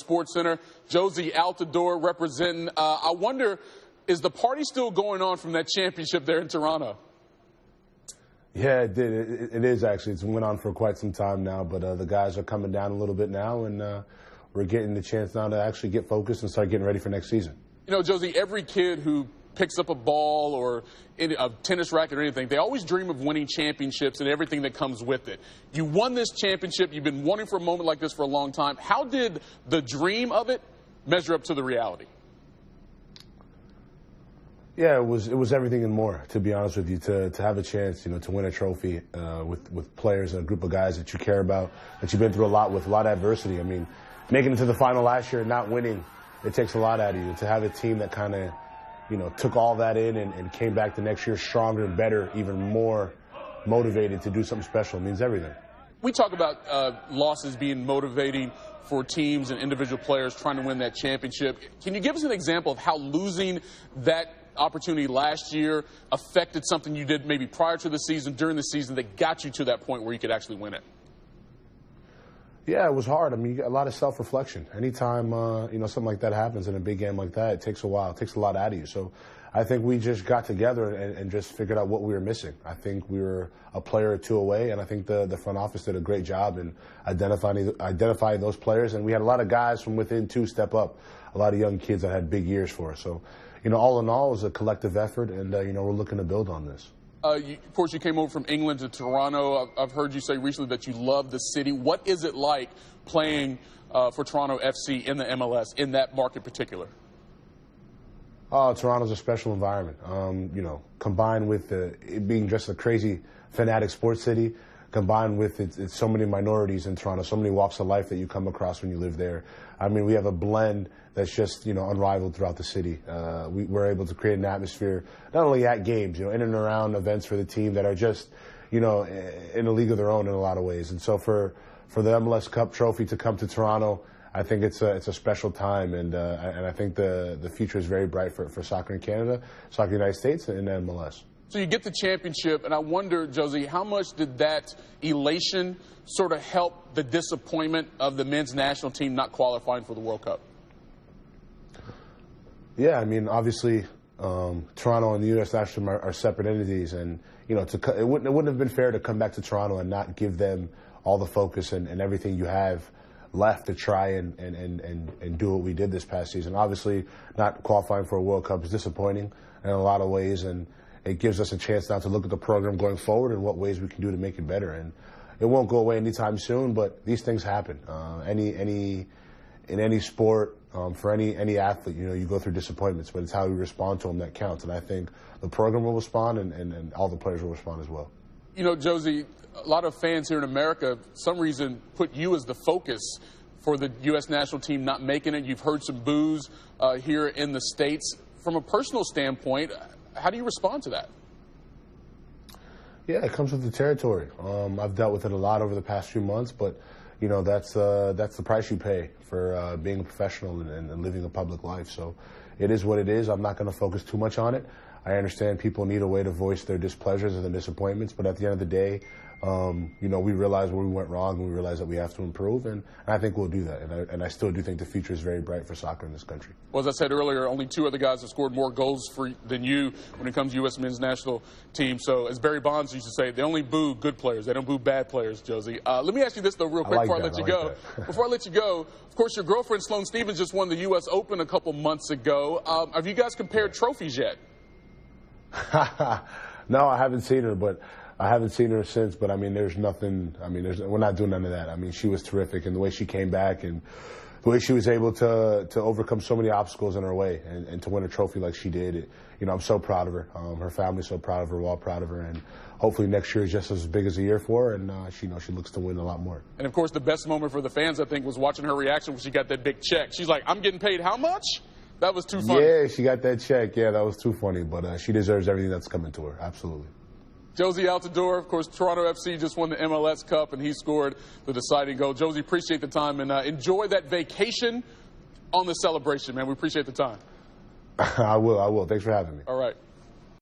SportsCenter. Jozy Altidore representing. I wonder, is the party still going on from that championship there in Toronto? Yeah, it did. It is actually. It's went on for quite some time now, but the guys are coming down a little bit now, and we're getting the chance now to actually get focused and start getting ready for next season. You know, Jozy, every kid who picks up a ball or a tennis racket or anything, they always dream of winning championships and everything that comes with it. You won this championship. You've been wanting for a moment like this for a long time. How did the dream of it measure up to the reality? Yeah, it was everything and more, to be honest with you, to have a chance, to win a trophy with players and a group of guys that you care about, that you've been through a lot with, a lot of adversity. I mean, making it to the final last year and not winning, it takes a lot out of you. To have a team that kind of, took all that in and came back the next year stronger and better, even more motivated to do something special, means everything. We talk about losses being motivating for teams and individual players trying to win that championship. Can you give us an example of how losing that opportunity last year affected something you did maybe prior to the season, during the season, that got you to that point where you could actually win it? Yeah, it was hard. I mean, you get a lot of self-reflection. Anytime, something like that happens in a big game like that, it takes a while. It takes a lot out of you. So I think we just got together and just figured out what we were missing. I think we were a player or two away, and I think the front office did a great job in identifying those players. And we had a lot of guys from within too step up, a lot of young kids that had big years for us. So, all in all, it was a collective effort, and, we're looking to build on this. Of course, you came over from England to Toronto. I've heard you say recently that you love the city. What is it like playing for Toronto FC in the MLS, in that market in particular? Toronto's a special environment. Combined with it being just a crazy, fanatic sports city, combined with it's so many minorities in Toronto, so many walks of life that you come across when you live there. I mean, we have a blend that's just, unrivaled throughout the city. We're able to create an atmosphere, not only at games, in and around events for the team that are just, in a league of their own in a lot of ways. And so for the MLS Cup trophy to come to Toronto, I think it's a special time, and I think the future is very bright for soccer in Canada, soccer in the United States, and in MLS. So you get the championship, and I wonder, Jozy, how much did that elation sort of help the disappointment of the men's national team not qualifying for the World Cup? Yeah, I mean, obviously, Toronto and the U.S. national team are separate entities, and it wouldn't have been fair to come back to Toronto and not give them all the focus and everything you have left to try and do what we did this past season. Obviously, not qualifying for a World Cup is disappointing in a lot of ways, and it gives us a chance now to look at the program going forward and what ways we can do to make it better. And it won't go away anytime soon, but these things happen. In any sport, for any athlete, you go through disappointments, but it's how we respond to them that counts. And I think the program will respond, and all the players will respond as well. Jozy, a lot of fans here in America, for some reason, put you as the focus for the U.S. national team not making it. You've heard some boos here in the States. From a personal standpoint, how do you respond to that? Yeah, it comes with the territory. I've dealt with it a lot over the past few months, but that's the price you pay for being a professional and living a public life. So it is what it is. I'm not going to focus too much on it. I understand people need a way to voice their displeasures and their disappointments, but at the end of the day, we realize where we went wrong, and we realize that we have to improve, and I think we'll do that. And I still do think the future is very bright for soccer in this country. Well, as I said earlier, only two other guys have scored more goals than you when it comes to U.S. men's national team. So as Barry Bonds used to say, they only boo good players. They don't boo bad players, Jozy. Let me ask you this, though, real quick before I let you go. Before I let you go, of course, your girlfriend, Sloane Stephens, just won the U.S. Open a couple months ago. Have you guys compared trophies yet? No, I haven't seen her, but I haven't seen her since. But I mean, there's nothing. I mean, we're not doing none of that. I mean, she was terrific, and the way she came back, and the way she was able to overcome so many obstacles in her way, and to win a trophy like she did. I'm so proud of her. Her family's so proud of her. We're all proud of her, and hopefully next year is just as big as a year for her, and she looks to win a lot more. And of course, the best moment for the fans, I think, was watching her reaction when she got that big check. She's like, "I'm getting paid how much?" That was too funny. Yeah, she got that check. Yeah, that was too funny. But she deserves everything that's coming to her. Absolutely. Jozy Altidore, of course, Toronto FC just won the MLS Cup, and he scored the deciding goal. Jozy, appreciate the time, and enjoy that vacation on the celebration, man. We appreciate the time. I will. Thanks for having me. All right.